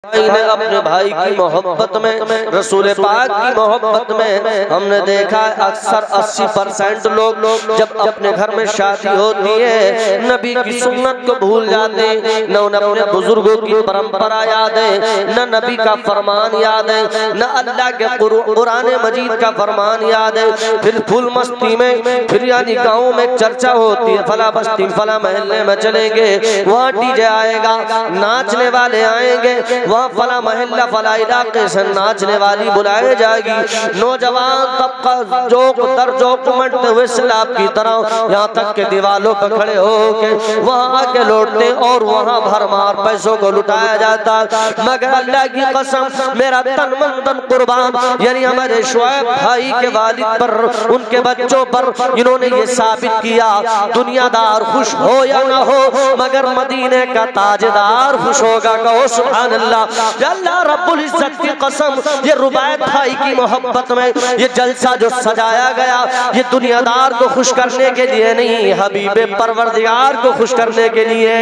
ने अपने भाई की मोहब्बत में, रसूल पाक की मोहब्बत में हमने देखा अक्सर 80% लोग जब अपने घर में शादी होती है नबी की सुन्नत को भूल जाते, न उन्हें अपने बुजुर्गों की परंपरा याद है, न नबी का फरमान याद है, न अल्लाह के कुरान मजीद का फरमान याद है। फिर फुल मस्ती में फिर यानी गाँव में चर्चा होती है, फला बस्ती फला महल्ले में चलेंगे, वहाँ डीजे आएगा, नाचने वाले आएंगे, वहाँ फला महल्ला फला इलाके से नाचने वाली बुलाई जाएगी। नौजवान तबका जोक दर जोक मंडते हुए सैलाब की तरह यहाँ तक के दीवालों पर खड़े होके वहाँ आके लौटते और वहाँ भरमार पैसों को लुटाया जाता। मगर अल्लाह की कसम मेरा तन मन धन कुर्बान यानी हमारे शुएब भाई के वालिद पर, उनके बच्चों पर इन्होंने ये साबित किया दुनियादार खुश हो या ना हो मगर मदीने का ताजदार खुश होगा। कहो सुभान अल्लाह। अल्लाह रब्बुल इज्जत की कसम ये रुबायत भाई की मोहब्बत में ये जलसा जो सजाया गया ये दुनियादार को खुश करने के लिए नहीं, हबीबे परवरदिगार को खुश करने के लिए।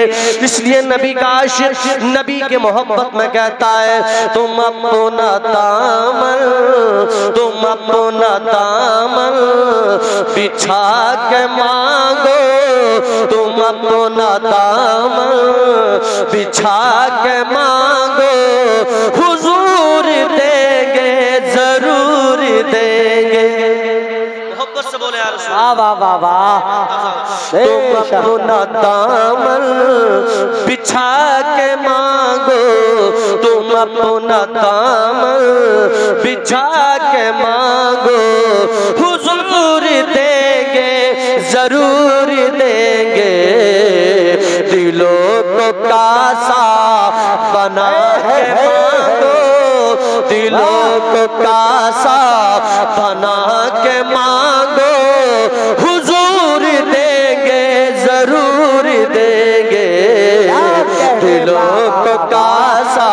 इसलिए नबी का आशिक नबी के मोहब्बत में कहता है तुम अपना दामन बिछा के मांगो, तुम अपना दामन बिछा के मांगो, हुजूर देंगे जरूर देंगे। मोहब्बत से बोले यार वाह वाह वाह। तुम अपना दामन बिछा के मांगो, तुम अपना दामन बिछा के मांगो, हुजूर देंगे जरूर देंगे। दिलों को कासा बना के मांगो, दिलों को कासा बना के मांगो, हुजूर देंगे जरूर देंगे। दिलों को कासा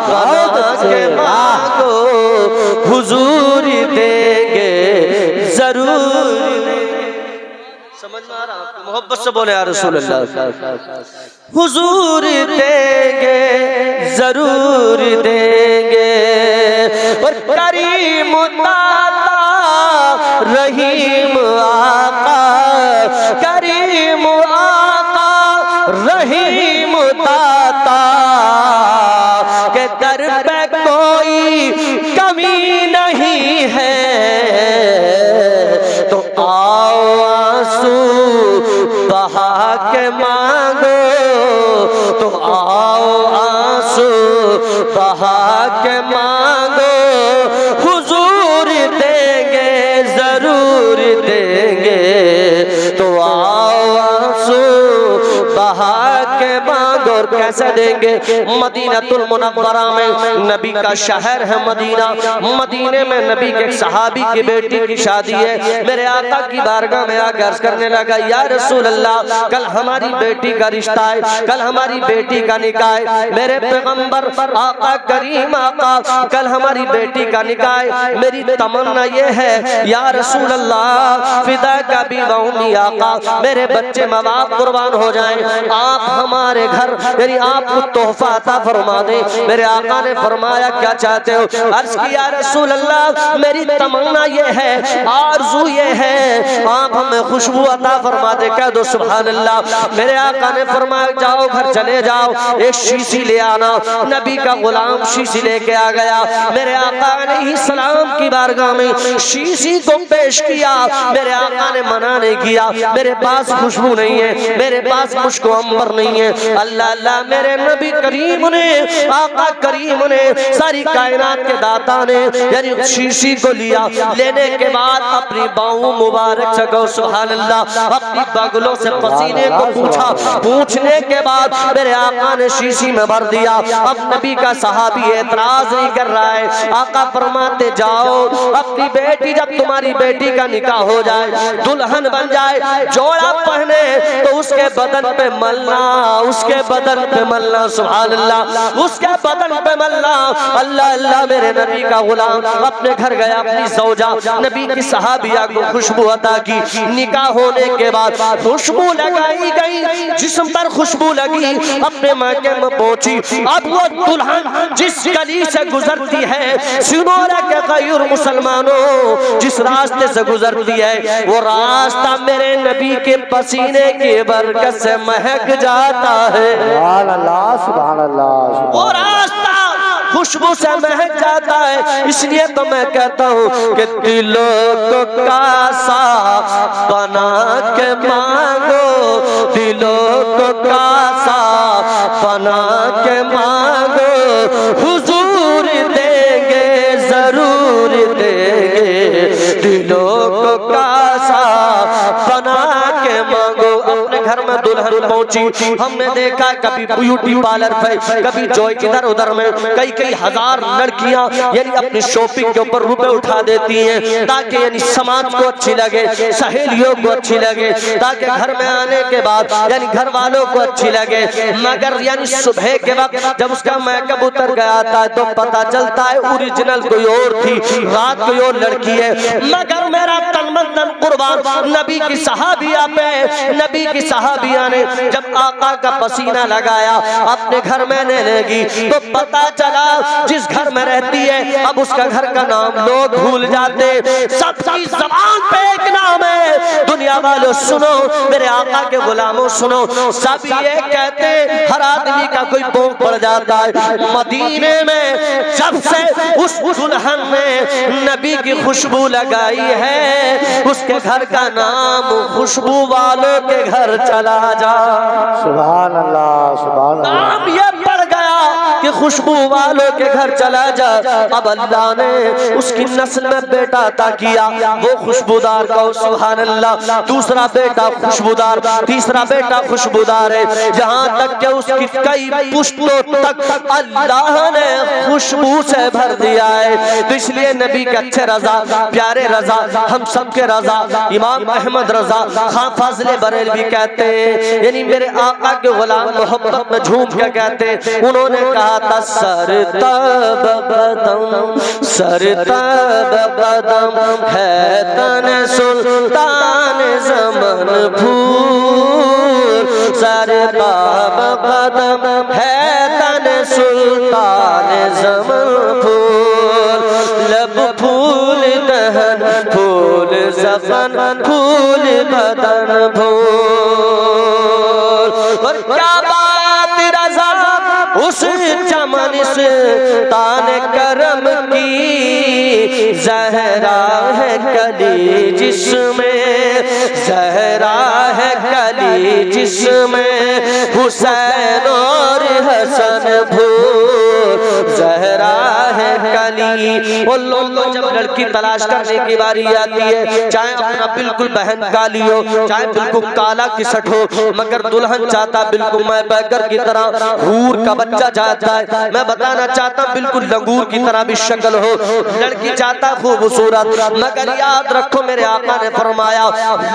बना के मांगो, हुजूर देंगे जरूर। समझ में आ रहा है? मोहब्बत से बोले यार रसूल अल्लाह। हुजूर देंगे जरूर देंगे। और करीम दाता रहीम आका, करीम आका रहीम दाता के दर पे कोई कमी नहीं है। तो आओ आंसू बहा के मांगो, तो आओ आंसू बहा के मांगो, हुजूर देंगे जरूर देंगे। तो आओ आंसू बहा के मांगो। और कैसे देंगे? मदीनतुल मुनव्वरा में नबी का शहर है मदीना, मदीने में नबी के सहाबी की बेटी की शादी है। मेरे आका की बारगाह में आकर अर्ज करने लगा या रसूल अल्लाह कल हमारी बेटी का रिश्ता है, कल हमारी बेटी का निकाह है। मेरे पैगंबर आका करीम आका कल हमारी बेटी का निकाह है। मेरी तमन्ना ये है या रसूल अल्लाह फिदा का भी रहूंगी आका, मेरे बच्चे माँ बाप कुर्बान हो जाएं, आप हमारे घर यानी आपको तोहफा अता फरमा दे। मेरे आका ने फरमाया क्या चाहते हो? अर्ज किया रसूल अल्लाह मेरी तमन्ना ये है, आरज़ू ये है, आप हमें खुशबू अता फरमा दे। कह दो सुभान अल्लाह। मेरे आका ने फरमाया जाओ घर चले जाओ, एक शीशी ले आना। नबी का गुलाम शीशी लेके आ गया। मेरे आका अलैहिस्सलाम की बारगाह में शीशी को पेश किया। मेरे आका ने मना नहीं किया, मेरे पास खुशबू नहीं है, मेरे पास मुश्क अंबर नहीं है। अल्लाह अल्लाह मेरे नबी करीम ने आका करीम ने सारी कायनात के दाता ने यानी शीशी को लिया। लेने के बाद अपनी बाहों मुबारक से गो सुभान अल्लाह, अपनी बगलों से पसीने को पूछा। पूछने के बाद मेरे आका ने शीशी में भर दिया। अब नबी का सहाबी एतराज नहीं कर रहा है। आका फरमाते जाओ अपनी बेटी जब तुम्हारी बेटी का निकाह हो जाए, दुल्हन बन जाए, जोड़ा पहने तो उसके बदन पे मलना, उसके बदन पे मलना, सुभान अल्लाह, उसके बदन पे मलना। अल्लाह अल्लाह, मेरे नबी का गुलाम अपने घर गया, अपनी ज़ौजा नबी की सहाबिया को खुशबू अता की। निकाह होने के बाद खुशबू लगाई गई, जिस्म पर खुशबू लगी, अपने मायके में पहुंची। अब वो दुल्हन जिस गली से गुजरती है, सिनोरा के गैर मुसलमानों जिस रास्ते से गुजरती है, वो रास्ता मेरे नबी के पसीने की बरकत से महक जाता है। सुभान अल्लाह, सुभान अल्लाह। वो रास्ता खुशबू से महक जाता है। इसलिए तो मैं कहता हूँ कि दिलों को कासा बना के मांगो, दिलों को कासा बना के मांगो, हुजूर देंगे, जरूर देंगे। दिलों को कासा बना के मांगो। अपने घर में दुल्हन पहुंची, हमने देखा कभी ब्यूटी पार्लर पे, कभी जॉय इधर उधर में कई हजार लड़कियां यानी अपनी शॉपिंग के ऊपर रुपए उठा देती हैं, ताकि यानी समाज को अच्छी लगे, सहेलियों को अच्छी लगे, ताकि घर में आने के बाद यानी घर वालों को अच्छी लगे। मगर यानी सुबह के वक्त जब उसका मेकअप उतर गया था तो पता चलता है ओरिजिनल कोई और थी, रात कोई और लड़की है। मगर मेरा तन मन धन कुर्बान नबी की सहाबिया पे, नबी की सहाबिया ने जब आका का पसीना लगाया अपने घर में लेने लगी, तो पता चला जिस घर में रहती है अब उसका घर का नाम लोग भूल जाते, सबकी ज़बान पे एक नाम है। दुनिया वालों सुनो, मेरे आका के गुलामों सुनो, सब ये कहते हर आदमी का कोई भोग पड़ जाता है। मदीने में जब से उस दुल्हन ने नबी की खुशबू लगाई है, उसके घर का नाम खुशबू वालों के घर चला जा। सुभान अल्लाह, सुभान अल्लाह। नाम ये पड़ गया कि खुशबू वालों के घर चला जा। अब अल्लाह ने उसकी नस्ल में बेटा अता किया, वो खुशबूदार का, सुभान अल्लाह। दूसरा बेटा खुशबूदार, तीसरा बेटा खुशबूदार है, जहां तक कि उसकी कई पुश्तों तक अल्लाह ने खुशबू से भर दिया है। तो इसलिए नबी के अच्छे रजा, प्यारे रजा, हम सबके रजा, इमाम अहमद रजा खां फाज़िल बरेलवी कहते हैं, यानी मेरे आका के गुलाम मोहब्बत में झूम के कहते, उन्होंने कहा था सरताब कदम, सरताब कदम है तन सुल्तान ज़मन फूल, सरताब कदम है तन सुल्तान ज़मन फूल, लब फूल दहन फूल ज़फन फूल बदन फूल। और क्या बात रज़ा उस चमन से तान करम की, ज़हरा है कली जिसमें, ज़हरा है कली जिसमें, हुसैन और हसन भूल, ज़हरा है कली। वो लोग जब लड़की तलाश करने की बारी आती है, चाहे अपना बिल्कुल बहन काली हो, चाहे बिल्कुल काला किसट हो, मगर दुल्हन चाहता बिल्कुल मैं बैगर की तरह हूर का बच्चा चाहता है। मैं बताना चाहता हूँ बिल्कुल लंगूर की तरह भी शक्ल हो, लड़की चाहता खूबसूरत। मगर याद रखो मेरे आका ने फरमाया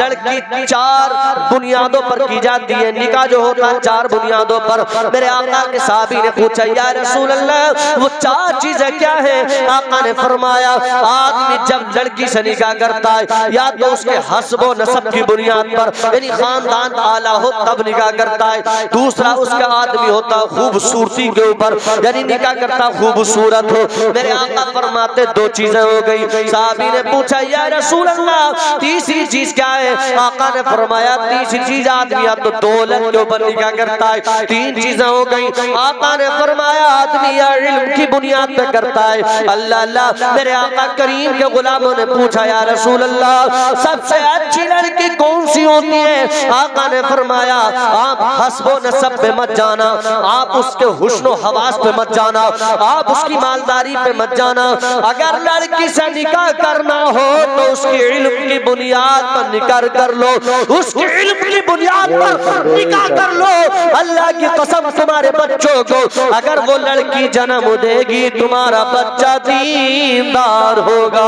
लड़की चार बुनियादों पर की जाती है, निकाह जो होता है चार बुनियादों पर। मेरे आका के साहबी ने पूछा या रसूल अल्लाह वो चार चीजें क्या है? आका ने फरमाया आदमी जब लड़की से निकाह करता है या तो उसके हस्बो नसब की बुनियाद पर यानी खानदान आला हो तब निकाह करता है, दूसरा उसका आदमी होता खूबसूरती के ऊपर यानी निकाह करता खूबसूरत हो। मेरे आका फरमाते दो चीजें हो गई। साहबी ने पूछा या रसूल अल्लाह तीसरी चीज क्या है? आका ने फरमाया तीसरी चीज आदमी या तो दौलत के ऊपर निकाह करता है। तीन चीजें हो गई। आका ने फरमाया आदमी या इल्म की बुनियाद पे करता है। अल्लाह अल्लाह मेरे आका करीम के गुलामों ने पूछा या रसूल अल्लाह सबसे अच्छी लड़की कौन सी होती है? आका ने फरमाया आप हस्बो नसब पे मत जाना, आप उसके हुस्न हवास पे मत जाना, आप उसकी मालदारी पे मत जाना। अगर लड़की से निकाह करना हो तो उसकी इल्म की बुनियाद पर निकाह कर लो, उसकी इल्म की बुनियाद पर निकाह कर लो। अल्लाह की कसम तुम्हारे बच्चों को अगर वो लड़की जन्म देगी तुम्हारा बच्चा बच्चा दीनदार होगा।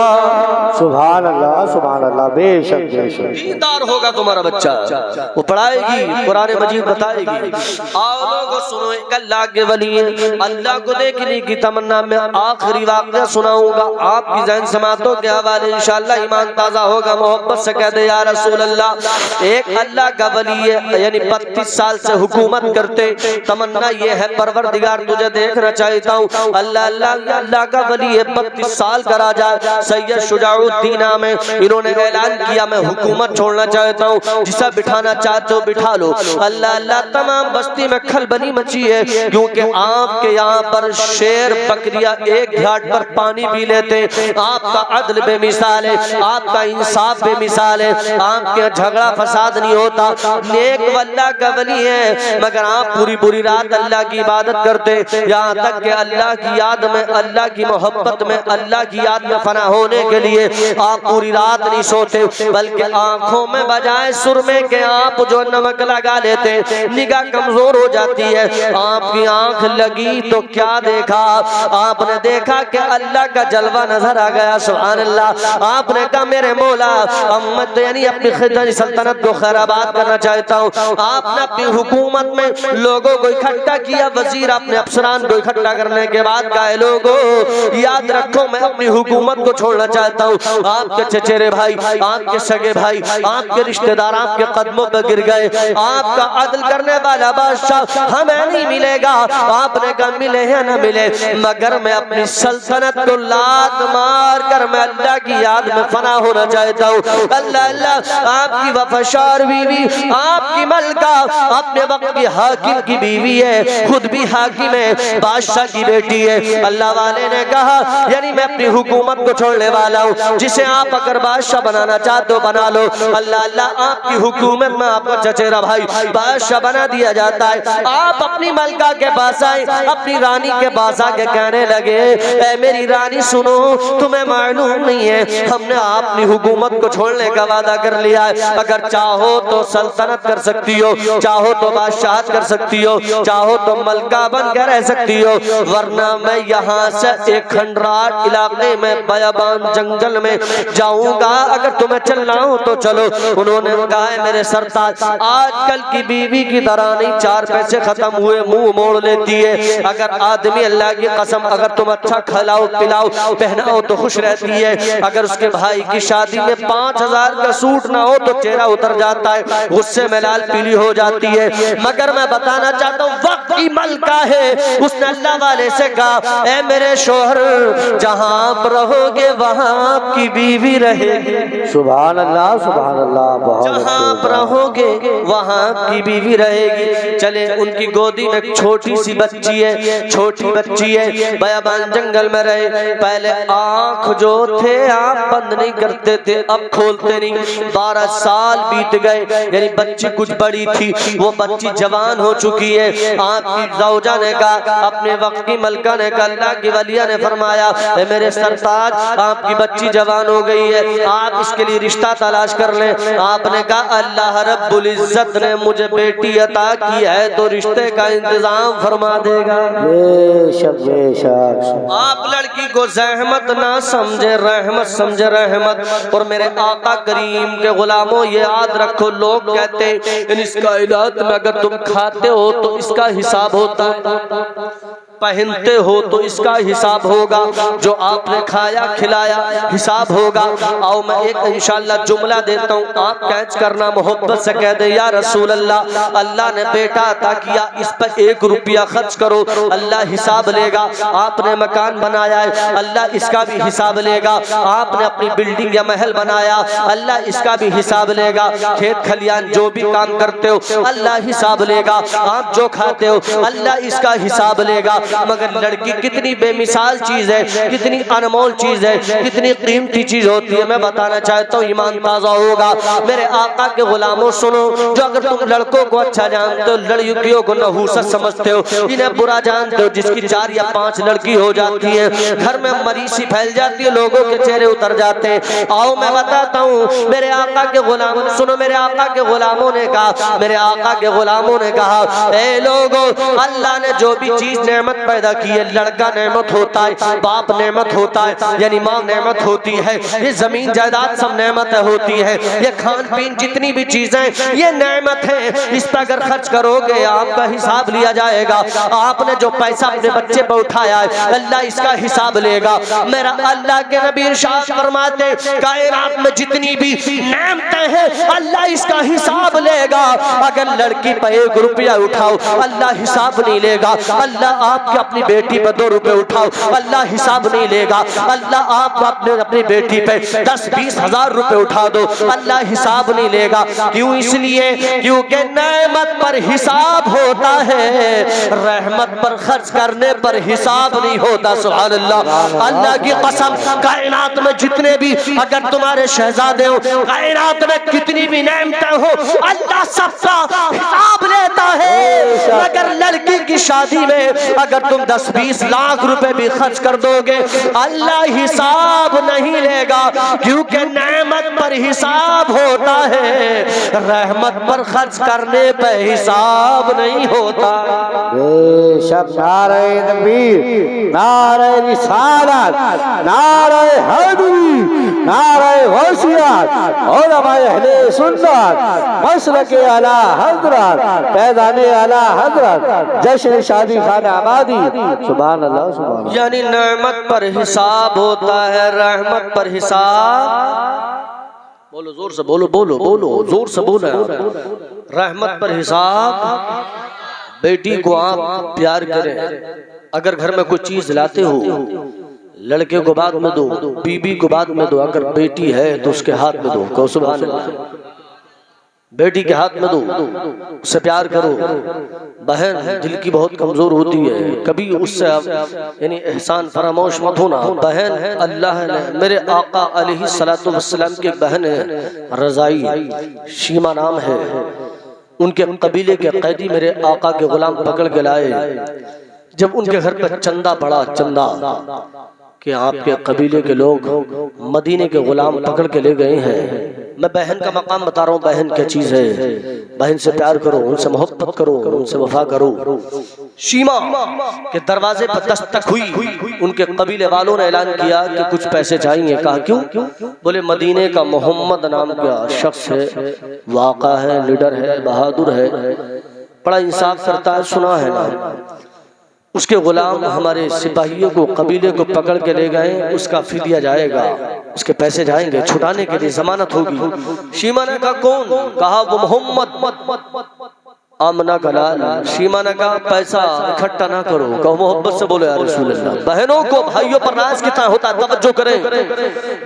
सुभान अल्लाह, बेशक बेशक। दीनदार होगा तुम्हारा बच्चा, वो पढ़ाएगी, कुरान मजीद बताएगी। आओ लोगों सुनो, एक अल्लाह के वली अल्लाह को देखने की तमन्ना में आखिरी वाक़या सुनाऊंगा आपकी ज़हन समातों के हवाले, इंशाअल्लाह ईमान ताज़ा होगा। मोहब्बत से कह दे या रसूल अल्लाह। एक अल्लाह का वली है, यानी 32 साल से हुकूमत करते, तमन्ना ये है परवरदिगार तुझे देखना चाहता हूँ। अल्लाह अल्लाह अल्लाह का वली है, 32 साल का राजा सैयद शुजाउद्दीन में इन्होंने ऐलान किया मैं हुकूमत छोड़ना चाहता हूँ, जिसे बिठाना चाहते हो बिठा लो। अल्लाह अल्लाह तमाम बस्ती में खलबली मची है, क्योंकि आपके यहाँ पर शेर बकरियां एक घाट पर पानी पी लेते। आपका अदल बेमिसाल है, आपका इंसाफ बेमिसाल है, आपके झगड़ा फसाद नहीं होता। नेक अल्लाह का वली है, मगर आप पूरी पूरी रात अल्लाह की इबादत करते, यहाँ तक कि अल्लाह की याद में, अल्लाह की मोहब्बत में, अल्लाह की याद में फना होने के लिए आप पूरी रात नहीं सोते, बल्कि आंखों में बजाय सुरमे के आप जो नमक लगा लेते, निगाह कमजोर हो जाती है। आपकी आंख लगी तो क्या देखा? आपने देखा कि अल्लाह का जलवा नजर आ गया। सुभान अल्लाह। आपने कहा मेरे मौला अम्मत यानी अपनी खिदमत सल्तनत को खैराबाद करना चाहता हूँ। आपने अपनी हुकूमत में लोगों को इकट्ठा किया, वजीर अपने अफसरान को इकट्ठा करने के बाद कहा लोगों याद रखो मैं अपनी हुकूमत को छोड़ना चाहता हूँ। आपके चचेरे भाई, आपके सगे भाई, आपके रिश्तेदार आपके कदमों पर गिर गए। आपका अदल करने वाला बादशाह हमें नहीं मिलेगा। आपने कहा मिले या न मिले, मगर मैं अपनी सल्तनत को लात मार कर मैं अल्लाह की याद में फना होना चाहता हूँ। अल्लाह अल्लाह। आपकी वफादार बीवी, आपकी मलका अपने वक्त की हाकिम की बीवी है, खुद भी हाकिम है, बादशाह की बेटी है। अल्लाह वाले ने कहा यानी मैं अपनी हुकूमत को छोड़ने वाला हूँ, जिसे आप अगर बादशाह बनाना चाहते हो बना लो। अल्लाह अल्लाह। आपकी हुकूमत में आपका चचेरा भाई बादशाह बना दिया जाता है। आप अपनी मलका के पास आए, अपनी रानी के पास आके कहने लगे ऐ मेरी रानी सुनो, तुम्हें मालूम नहीं है हमने अपनी हुकूमत को छोड़ने का वादा कर लिया है। अगर चाहो तो सल्तनत कर सकती हो, चाहो तो बादशाहत कर सकती हो, चाहो तो मलका बन कर रह सकती हो, वरना मैं यहाँ से एक खंडराट इलाके में बयाबान जंगल में जाऊंगा, अगर तुम्हें चलना हो तो चलो। उन्होंने कहा है मेरे सरताज आजकल की बीवी की तरह नहीं, 4 पैसे खत्म हुए मुंह मोड़ लेती है। अगर आदमी अल्लाह की कसम अगर तुम अच्छा खिलाओ पिलाओ पहनाओ तो खुश रहती है। अगर उसके भाई की शादी में 5000 का सूट ना हो तो चेहरा उतर जाता है, गुस्से में लाल पीली हो जाती है। मगर मैं बताना चाहता हूँ वक्त की मलका है, उसने अल्लाह वाले से कहा ऐ मेरे शोहर जहाँ आप रहोगे वहाँ आपकी बीवी रहेगी। सुभान अल्लाह, सुभान अल्लाह। जहाँ आप रहोगे वहाँ आपकी बीवी रहेगी। चले उनकी गोदी में छोटी सी बच्ची है, छोटी बच्ची है, बयाबान जंगल में रहे। पहले आँख जो थे आप बंद नहीं करते थे, अब खोलते नहीं। 12 साल बीत गए, यानी बच्ची कुछ बड़ी थी, वो बच्ची जवान हो चुकी है। आपकी ज़ौजा ने कहा, अपने वक्त की मलका ने कहा, अल्लाह की वलिया ने फरमाया मेरे सरताज आपकी बच्ची जवान हो गई है, आप इसके लिए रिश्ता तलाश कर लें। आपने कहा अल्लाह रब्बुल इज्जत ने मुझे बेटी अता की है तो रिश्ते का इंतजाम फरमा देगा। बेशक बेशक। आप लड़की को जहमत ना समझे, रहमत समझे रहमत। और मेरे आका करीम के गुलामों ये याद रखो, लोग कहते हैं इस कायनात में अगर तुम खाते हो तो इसका हिसाब होता है, पहनते हो तो इसका हिसाब होगा, जो आपने खाया खिलाया हिसाब होगा। आओ मैं एक इंशाअल्लाह जुमला देता हूँ, आप कैच करना, मोहब्बत से कह दे या रसूल अल्लाह अल्लाह ने बेटा अता किया, इस पर 1 रुपया खर्च करो, अल्लाह हिसाब लेगा। आपने मकान बनाया है, अल्लाह इसका भी हिसाब लेगा। आपने अपनी बिल्डिंग या महल बनाया, अल्लाह इसका भी हिसाब लेगा। खेत खलियान जो भी काम करते हो अल्लाह हिसाब लेगा। आप जो खाते हो अल्लाह इसका हिसाब लेगा। मगर लड़की कितनी बेमिसाल चीज है, कितनी अनमोल चीज है, कितनी कीमती चीज होती है। मैं बताना चाहता हूँ ईमान ताजा होगा। मेरे आका के गुलामों सुनो, जो अगर तुम लड़कों को अच्छा जानते हो, लड़कियों को नहूसत समझते हो, इन्हें बुरा जानते हो, जिसकी 4 या 5 लड़की हो जाती है, घर में मरीसी फैल जाती है, लोगों के चेहरे उतर जाते हैं। आओ मैं बताता हूँ, मेरे आका के गुलामों सुनो, मेरे आका के गुलामों ने कहा, मेरे आका के गुलामों ने कहा, ए लोगों अल्लाह ने जो भी चीज नेमत नेमत पैदा की है। लड़का नेमत होता है, बाप नेमत होता है, यानी माँ नेमत होती है, ये जमीन जायदाद सब नेमत होती है, ये खान पीन जितनी भी चीजें ये नेमत है। इस पर अगर खर्च करोगे आपका हिसाब लिया जाएगा। आपने जो पैसा अपने बच्चे पर उठाया है अल्लाह इसका हिसाब लेगा। मेरा अल्लाह के नबी इरशाद फरमाते कायनात में जितनी भी नेमतें हैं अल्लाह इसका हिसाब लेगा। अगर लड़की पर 1 रुपया उठाओ अल्लाह हिसाब नहीं लेगा। अल्लाह आपके अपनी बेटी पर 2 रुपए उठाओ अल्लाह हिसाब नहीं लेगा। अल्लाह आप अपनी बेटी पे 10-20 हजार रुपए उठा दो अल्लाह हिसाब नहीं लेगा। क्यों? इसलिए क्योंकि नेमत पर हिसाब होता है, रहमत पर खर्च करने पर हिसाब नहीं होता। सुभान अल्लाह। अल्लाह की कसम कायनात में जितने भी अगर तुम्हारे शहजादे हो, कायनात में कितनी भी नेमतें हो, अल्लाह सबका हिसाब लेता है। मगर लड़की की शादी में अगर तुम 10-20 लाख रुपए भी खर्च कर दोगे अल्लाह हिसाब नहीं लेगा। क्योंकि नेमत पर हिसाब होता है, रहमत पर खर्च करने पर हिसाब नहीं होता। बेशक नारे तकबीर, नारे रिसालत, नारे हैदरी, नारे वसीयत और हमारे अहले सुन्नत मसलके आला हजरत, पैदाने आला हजरत, जश्न शादी खाना आबादी। सुभान अल्लाह, सुभान अल्लाह। यानी नेमत पर हिसाब होता है, रहमत पर हिसाब। बोलो जोर से, बोलो बोलो बोलो जोर से बोलो। रहमत पर हिसाब। बेटी को आप प्यार करें। अगर घर में कोई चीज लाते हो लड़के को बाद में दो, बीबी को बाद में दो। अगर बेटी है तो उसके हाथ में दो। कहो सुभान अल्लाह। बेटी के हाथ में दो, उससे प्यार करो। बहन दिल की बहुत कमजोर होती है, कभी उससे यानी एहसान फरामोश मत होना। बहन अल्लाह ने, मेरे आका अलैहिस्सलातु वस्सलाम की एक बहन है रजाई, शीमा नाम है, उनके कबीले के कैदी मेरे आका के गुलाम पकड़ के लाए। जब उनके घर पर चंदा पड़ा, चंदा कि आपके कबीले के लोग मदीने के गुलाम पकड़ के ले गए हैं। मैं बहन का मकाम बता रहा हूँ, बहन क्या चीज है। बहन से प्यार करो, उनसे मोहब्बत करो, उनसे वफा करो। शीमा के दरवाजे पर दस्तक हुई, उनके कबीले वालों ने ऐलान किया कि कुछ पैसे चाहिए। कहा क्यों? बोले मदीने का मोहम्मद नाम का शख्स है, वाका है, लीडर है, बहादुर है, बड़ा इंसाफ करता है, सुना है ना। उसके गुलाम हमारे सिपाहियों को, कबीले को पकड़ के ले गए, उसका फिदिया जाएगा, उसके पैसे जाएंगे, छुड़ाने के लिए जमानत होगी। शीमा ने कहा कौन? कहा वो मोहम्मद। आमना का लाल। शीमा ने कहा पैसा इकट्ठा ना करो। कहो मोहब्बत से बोले या रसूल अल्लाह। बहनों को भाइयों पर नाज कितना होता है, तवज्जो करें।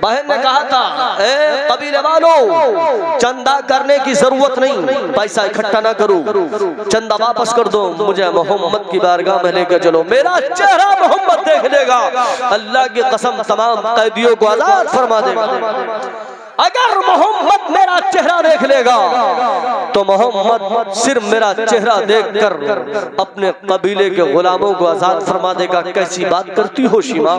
बहन ने कहा था ए कबीले वालों, चंदा करने की जरूरत नहीं, पैसा इकट्ठा ना करो, चंदा वापस कर दो, मुझे मोहम्मद की बारगाह में लेकर चलो, मेरा चेहरा मोहम्मद देख लेगा। अल्लाह की कसम तमाम कैदियों को आजाद फरमा देगा। अगर मोहम्मद मेरा चेहरा देख लेगा तो मोहम्मद सिर्फ मेरा चेहरा देखकर अपने कबीले के गुलामों को आजाद फरमा देगा। कैसी बात करती हो शीमा,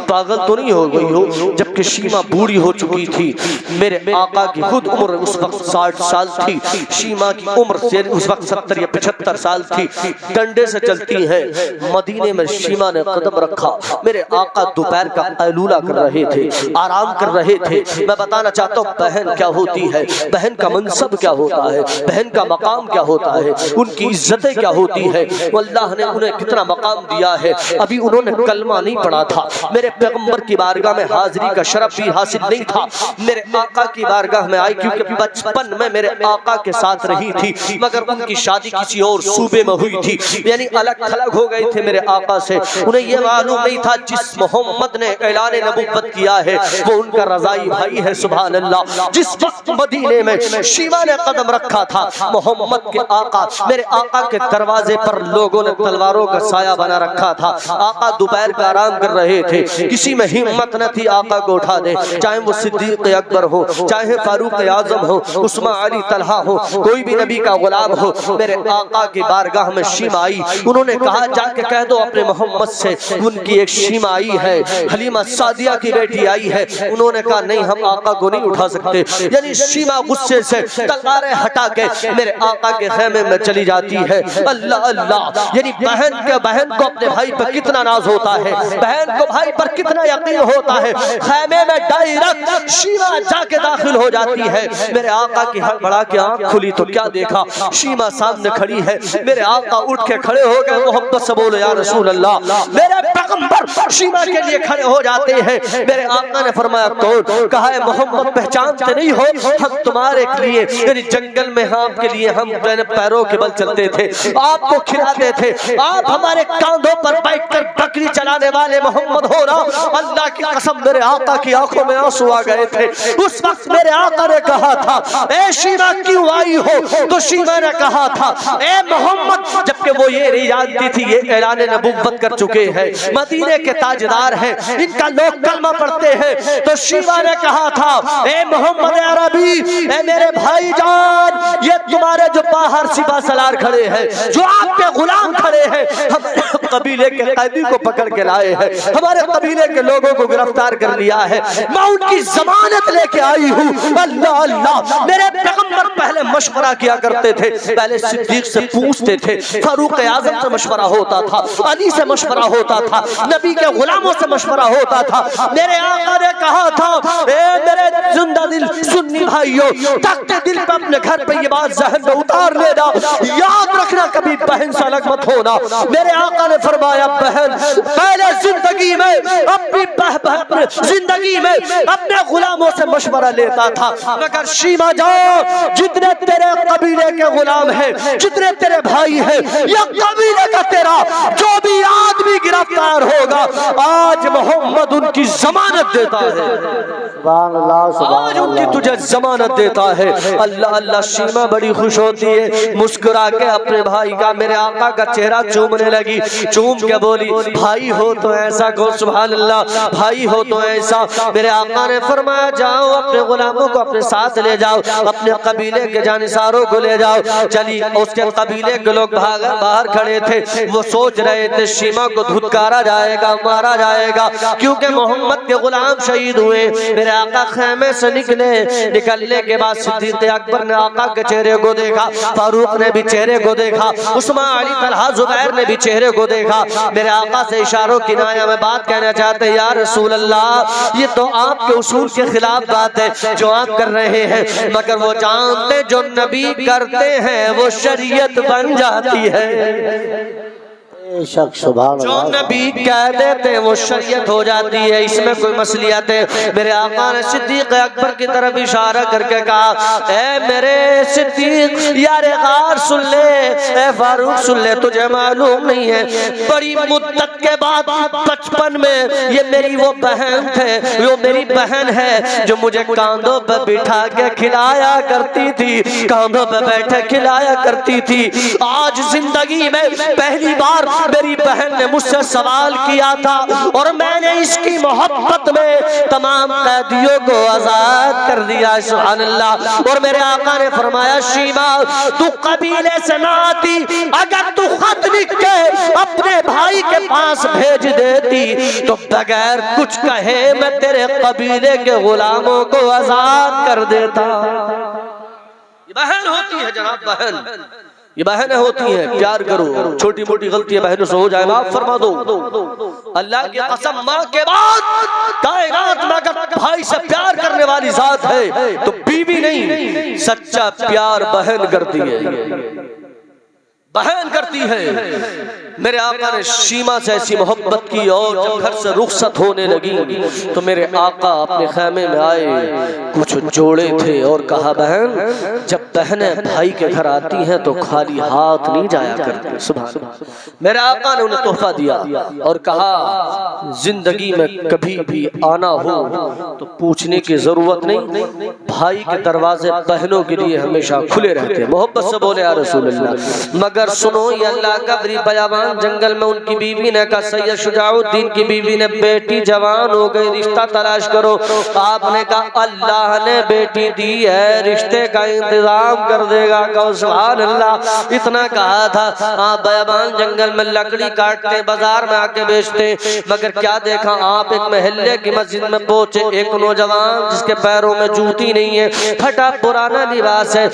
पागल तो नहीं हो गई हो? जबकि शीमा बूढ़ी हो चुकी थी। मेरे आका की खुद उम्र उस वक्त 60 साल थी, शीमा की उम्र उस वक्त 70 या 75 साल थी। डंडे से चलती है। मदीने में शीमा ने कदम रखा। मेरे आका दोपहर का कैलूला कर रहे थे, आराम कर रहे थे। मैं बताना चाहता हूँ बहन क्या होती है, बहन का मनसब क्या होता है, बहन का मकाम क्या होता है, उनकी इज्जतें क्या होती है। अल्लाह ने उन्हें कितना मकाम दिया है। अभी उन्होंने कलमा नहीं पढ़ा था, मेरे पैगंबर की बारगाह में हाजिरी का शरफ भी हासिल नहीं था। मेरे आका की बारगाह में आई क्योंकि बचपन में मेरे आका के साथ रही थी, मगर उनकी शादी किसी और सूबे में हुई थी, यानी अलग थलग हो गए थे मेरे आका से। उन्हें यह मालूम नहीं था जिस मोहम्मद ने ऐलान नबुव्वत किया है वो उनका रज़ाई भाई है। सुभान अल्लाह। जिस वक्त मदीने में शीमा ने कदम रखा था, मोहम्मद के आका, मेरे आका के दरवाजे पर लोगों ने तलवारों का साया बना रखा था। आका दोपहर का आराम कर रहे थे, किसी में हिम्मत न थी आका को उठा दे, चाहे वो सिद्दीक अकबर हो, चाहे फारूक आजम हो, उस्मान अली तलहा हो, कोई भी नबी का गुलाम हो। मेरे आका की बारगाह में शीमा आई। उन्होंने कहा जाके कह दो अपने मोहम्मद से उनकी एक शीमा आई है, हलीमा सादिया की बेटी आई है। उन्होंने कहा नहीं, हम आका को नहीं उठा सकते। यानी शीमा गुस्से से तलवारें हटा के मेरे आका के खेमे में चली जाती है। अल्लाह अल्लाह, यानी बहन को अपने भाई पर कितना नाज होता है, बहन को भाई पर कितना यकीन होता है। खेमे में डायरेक्ट शीमा जाके दाखिल हो जाती है। मेरे आका की हड़बड़ा के आंख खुली तो क्या देखा, शीमा सामने खड़ी है। मेरे आका उठ के खड़े हो गए, मोहब्बत से बोले या रसूल अल्लाह। मेरे पैगंबर शीमा के लिए खड़े हो जाते हैं। मेरे आका ने फरमाया कौन? कहा है मोहम्मद पहचानते नहीं हो, हम तुम्हारे लिए यानी जंगल में आपके लिए हम पैरों के बल चलते थे, आपको खिलाते थे, आप हमारे कांधों पर बैठकर बकरी चलाने वाले मोहम्मद हो ना। अल्लाह की कसम मेरे आका की आंखों में आंसू आ गए थे। उस वक्त मेरे आका ने कहा था ए शीमा क्यों आई हो? तो शीमा ने कहा था ए मोहम्मद, जबकि वो ये नहीं जानती थी ये ऐलान नबुव्वत कर चुके हैं, मदीने के ताजदार हैं, इनका लोग कलमा पढ़ते हैं। तो शीमा ने कहा था ए मोहम्मद अरबी, ए मेरे भाईजान, ये तुम्हारे जो बाहर सिपा सलार खड़े हैं, जो आपके गुलाम खड़े हैं, हम कबीले के कैदी को पकड़ के लाए हैं, हमारे कबीले के लोगों को गिरफ्तार कर लिया है, मैं उनकी जमानत लेके आई हूँ। अल्लाह अल्लाह, मेरे पैगंबर पहले मशवरा किया करते थे, पहले सिद्दीक से पूछते थे, फारूक आजम से मशवरा होता था, अली से मशवरा होता था, नबी के गुलामों से मशवरा होता था। मेरे आका ने कहा था ए मेरे जिंदा दिल सुन्नी भाइयों, तख्ते दिल पे अपने घर पे ये बात जहन में उतार लेना, याद रखना कभी बहन से अलग मत होना। मेरे आका ने फरमाया बहन पहले जिंदगी में अपनी जिंदगी में अपने गुलामों से मशवरा लेता था, मगर शीमा जाओ, जितने तेरे कबीले के गुलाम हैं, जितने तेरे भाई हैं, या कबीले का तेरा जो भी आदमी गिरफ्तार होगा, आज मोहम्मद उनकी जमानत देता है, आज उनकी तुझे जमानत देता है। अल्लाह अल्लाह, शीमा बड़ी खुश होती है, मुस्कुरा के अपने भाई का, मेरे आका का चेहरा चूमने लगी, चूम के बोली भाई हो तो ऐसा कहो, सुभान अल्लाह, भाई हो तो ऐसा। मेरे आका ने फरमाया जाओ अपने गुलामों को अपने साथ ले जाओ, अपने कबीले के जानिसारों को ले जाओ। चली, उसके कबीले के लोग बाहर खड़े थे, वो सोच रहे थे शीमा को धुतकारा जाएगा, मारा जाएगा, क्योंकि मोहम्मद के गुलाम शहीद हुए। मेरे आका खेमे से निकलने के बाद सिद्दीक अकबर ने आका के चेहरे को देखा, फारूक ने भी चेहरे को देखा, उस्मान, अली, तलहा, जुबैर ने भी चेहरे को देखा। मेरे आका से इशारों की नाया में बात कहना चाहते या रसूल अल्लाह, ये तो आपके उसूल के खिलाफ बात है जो आप कर रहे हैं, मगर वो जानते जो नबी करते हैं वो शरीयत बन जाती है, जो नबी कह देते हैं वो शरीयत हो जाती है, इसमें कोई मसलियत है। मेरे आका ने सिद्दीक अकबर की तरफ इशारा करके कहा ए मेरे सिद्दीक, यार गार सुन ले, ए फारूक सुन ले, तुझे मालूम नहीं है बड़ी मुद्दत के बाद बचपन में ये मेरी वो बहन थे, वो मेरी बहन है जो मुझे कांधों पर बिठा के खिलाया करती थी, कांधों पर बैठे खिलाया करती थी। आज जिंदगी में पहली बार मेरी बहन ने मुझसे सवाल किया था और मैंने इसकी मोहब्बत में तमाम कैदियों को आजाद कर दिया, सुभान अल्लाह। और मेरे आका ने फरमाया शीमा तू कबीले से ना आती, अगर तू खत लिख के अपने भाई के पास भेज देती तो बगैर कुछ कहे मैं तेरे कबीले के गुलामों को आजाद कर देता। ये बहन होती है जनाब, बहन, ये बहनें होती हैं। प्यार करो, छोटी मोटी गलतियां बहनों से हो जाए माफ फरमा दो। अल्लाह की कसम, माँ के बाद कायनात में अगर भाई से प्यार करने वाली जात है तो बीवी नहीं, सच्चा प्यार बहन करती है, बहन करती है। मेरे आका ने शीमा से ऐसी मोहब्बत की और जब घर से रुखसत होने लगी तो मेरे आका अपने खेमे में आए, कुछ जोड़े थे और कहा बहन जब बहनें भाई के घर आती हैं तो खाली हाथ नहीं जाया करती। सुभान। मेरे आका ने उन्हें तोहफा दिया और कहा जिंदगी में कभी भी आना हो तो पूछने की जरूरत नहीं, भाई के दरवाजे बहनों के लिए हमेशा खुले रहते हैं। मोहब्बत से बोले या रसूल अल्लाह। मगर मगर सुनो ये अल्लाह का बड़ी बयाबान जंगल में उनकी बीवी ने कहा सैयद शुजाउद्दीन की बीवी ने बेटी जवान हो गई रिश्ता तलाश करो। आपने कहा अल्लाह ने बेटी दी है रिश्ते का इंतजाम कर देगा। कहो सुभान अल्लाह। इतना कहा था। आप बयाबान जंगल में लकड़ी काटते बाजार में आके बेचते, मगर क्या देखा आप एक महल्ले की मस्जिद में पहुंचे, एक नौजवान जिसके पैरों में जूती नहीं है, फटा पुराना लिबास है,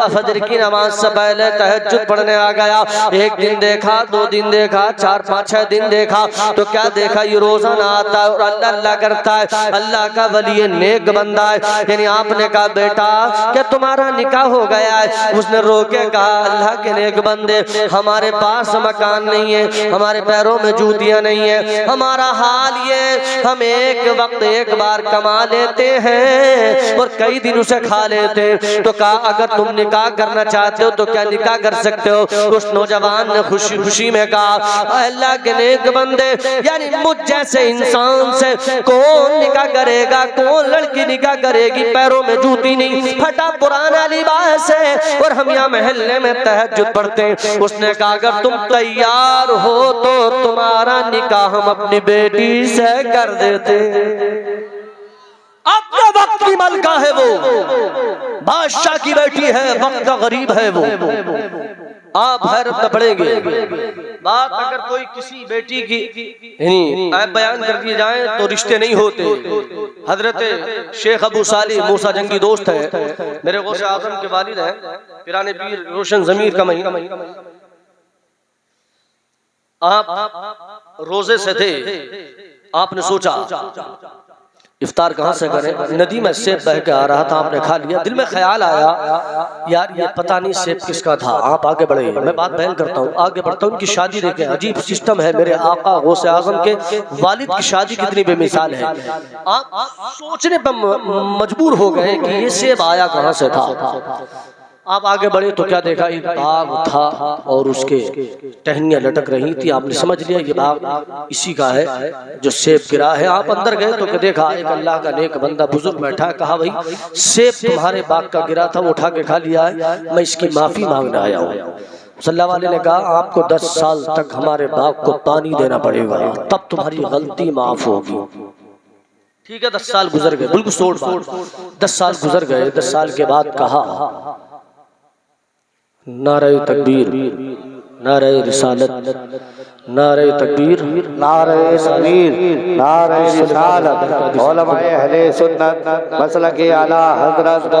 फजर की नमाज से पहले तहज्जुद पढ़ने आ गया। एक दिन देखा, 2 दिन देखा, 4, 5, 6 दिन देखा, तो क्या देखा ये रोजाना आता है और अल्लाह अल्लाह करता है, अल्लाह का वली नेक बंदा है। यानी आपने कहा बेटा क्या तुम्हारा निकाह हो गया है? उसने रोके कहा अल्लाह के नेक बंदे हमारे पास मकान नहीं है, हमारे पैरों में जूतियां नहीं है, हमारा हाल ये हम एक वक्त एक बार कमा लेते हैं और कई दिन उसे खा लेते हैं। तो कहा अगर तुम निकाह करना चाहते हो तो क्या निकाह कर सकते हो? उस नौजवान ने खुशी खुशी में कहा अल्लाह के नेक बंदे यानी मुझ जैसे इंसान से कौन निकाह करेगा, कौन लड़की निकाह करेगी? पैरों में जूती नहीं, फटा पुराना लिबास है और हम यहाँ महल्ले में तहज्जुद पढ़ते हैं। उसने कहा अगर तुम तैयार हो तो तुम्हारा निकाह हम अपनी बेटी से कर देते। अपने वक्त की मलका है वो, बादशाह की बेटी है, वक्त का गरीब है वो। आप हैरत में पड़ेंगे। बात अगर कोई किसी बेटी की ऐप बयान कर दिए जाए तो रिश्ते नहीं होते। हजरत शेख अबू साली मूसा जंगी दोस्त है, मेरे गौसे आजम के वालिद हैं, पिराने पीर रोशन जमीर का महीना। आप रोजे से थे, आपने सोचा इफ्तार कहाँ से करें? नदी में सेब बह के आ रहा था, आपने खा लिया। दिल में ख्याल आया यार ये पता नहीं सेब किसका था। आप आगे बढ़े, मैं बात बयान करता हूँ, आगे बढ़ता हूँ। उनकी शादी देखें, अजीब सिस्टम है। मेरे आका गौसे आजम के वालिद की शादी कितनी बेमिसाल है। आप सोचने पर मजबूर हो गए कि ये सेब आया कहाँ से था। आप आगे बढ़े तो क्या देखा, एक बाग था और उसके टहनियां लटक रही थी। आपने समझ लिया ये बाग इसी का है जो सेब गिरा है। आप अंदर गए तो क्या देखा, एक अल्लाह का नेक बंदा बुजुर्ग बैठा है। कहा भाई सेब तुम्हारे बाग का गिरा था, वो उठा के खा लिया है, मैं इसकी माफी मांगने आया हूँ। सल्लल्लाहु अलैहि ने कहा आपको 10 साल तक हमारे बाग को पानी देना पड़ेगा, तब तुम्हारी गलती माफ होगी। ठीक है, 10 साल गुजर गए, बिल्कुल सोच 10 साल गुजर गए। 10 साल के बाद कहा नारे तकबीर, नारे रिसालत, नारे तकबीर, नारे तकबीर, नारे रिसालत, उलमाए अहले सुन्नत मसलक आला हजरत